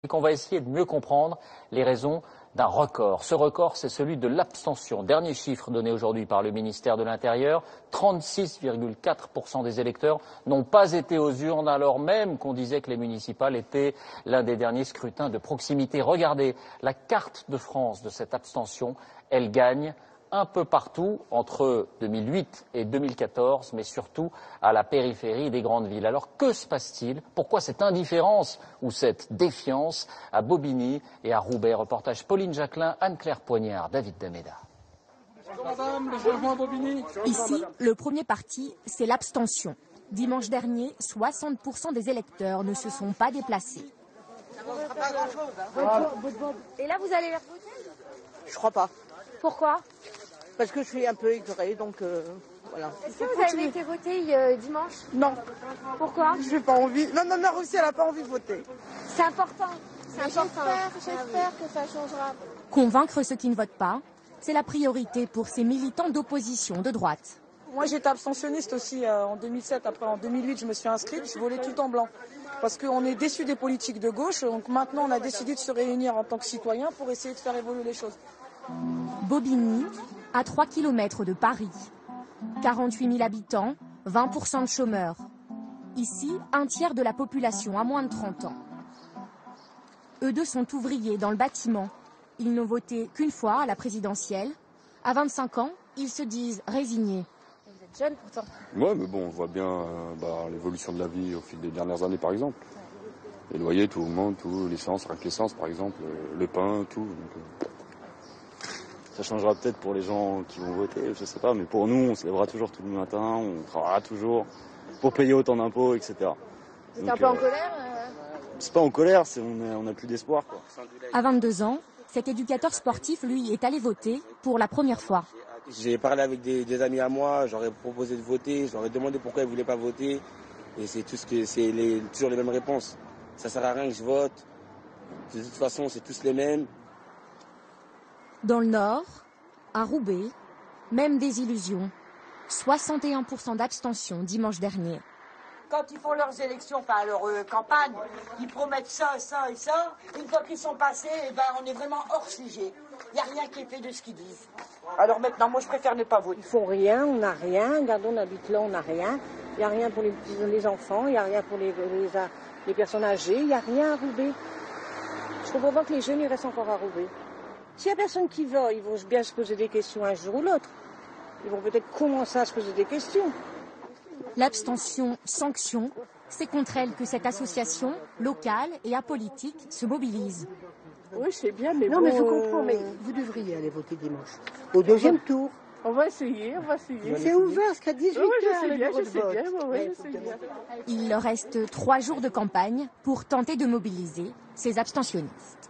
Et qu'on va essayer de mieux comprendre les raisons d'un record. Ce record, c'est celui de l'abstention. Dernier chiffre donné aujourd'hui par le ministère de l'Intérieur, 36,4% des électeurs n'ont pas été aux urnes alors même qu'on disait que les municipales étaient l'un des derniers scrutins de proximité. Regardez la carte de France de cette abstention, elle gagne un peu partout entre 2008 et 2014, mais surtout à la périphérie des grandes villes. Alors que se passe-t-il? Pourquoi cette indifférence ou cette défiance à Bobigny et à Roubaix? Reportage Pauline Jacquelin, Anne-Claire Poignard, David Dameda. Ici, le premier parti, c'est l'abstention. Dimanche dernier, 60% des électeurs ne se sont pas déplacés. Et là, vous allez les voter? Je crois pas. Pourquoi? Parce que je suis un peu écœurée, donc voilà. Est-ce que vous avez été voter dimanche? Non. Pourquoi? Je n'ai pas envie. Non, Russie, elle n'a pas envie de voter. C'est important. J'espère que ça changera. Convaincre ceux qui ne votent pas, c'est la priorité pour ces militants d'opposition de droite. Moi, j'étais abstentionniste aussi en 2007. Après, en 2008, je me suis inscrite. Je volais tout en blanc. Parce qu'on est déçus des politiques de gauche. Donc maintenant, on a décidé de se réunir en tant que citoyens pour essayer de faire évoluer les choses. Bobigny, à 3 km de Paris. 48 000 habitants, 20% de chômeurs. Ici, un tiers de la population a moins de 30 ans. Eux deux sont ouvriers dans le bâtiment. Ils n'ont voté qu'une fois à la présidentielle. À 25 ans, ils se disent résignés. Vous êtes jeune pourtant. Ouais, mais bon, on voit bien l'évolution de la vie au fil des dernières années, par exemple. Les loyers, tout augmente, tout, l'essence, rien que l'essence, par exemple, le pain, tout. Donc, ça changera peut-être pour les gens qui vont voter, je sais pas, mais pour nous, on se lèvera toujours tout le matin, on travaillera toujours pour payer autant d'impôts, etc. Vous êtes un peu en colère C'est pas en colère, on n'a plus d'espoir, quoi. À 22 ans, cet éducateur sportif, lui, est allé voter pour la première fois. J'ai parlé avec des amis à moi, j'aurais proposé de voter, j'aurais demandé pourquoi ils ne voulaient pas voter, et c'est toujours les mêmes réponses. Ça sert à rien que je vote, de toute façon, c'est tous les mêmes. Dans le Nord, à Roubaix, même désillusion. 61% d'abstention dimanche dernier. Quand ils font leurs élections, enfin leur campagne, ils promettent ça, ça et ça. Une fois qu'ils sont passés, on est vraiment hors sujet. Il n'y a rien qui est fait de ce qu'ils disent. Alors maintenant, moi je préfère ne pas voter. Ils font rien, on n'a rien. Regardons, on habite là, on n'a rien. Il n'y a rien pour les enfants, il n'y a rien pour les personnes âgées, il n'y a rien à Roubaix. Je comprends pas que les jeunes ils restent encore à Roubaix. S'il n'y a personne qui va, ils vont bien se poser des questions un jour ou l'autre. Ils vont peut-être commencer à se poser des questions. L'abstention sanction, c'est contre elle que cette association locale et apolitique se mobilise. Oui, c'est bien, mais non, bon, mais je comprends, mais vous devriez aller voter dimanche. Au deuxième tour. On va essayer. C'est ouvert jusqu'à 18h. Je sais bien. Il leur reste 3 jours de campagne pour tenter de mobiliser ces abstentionnistes.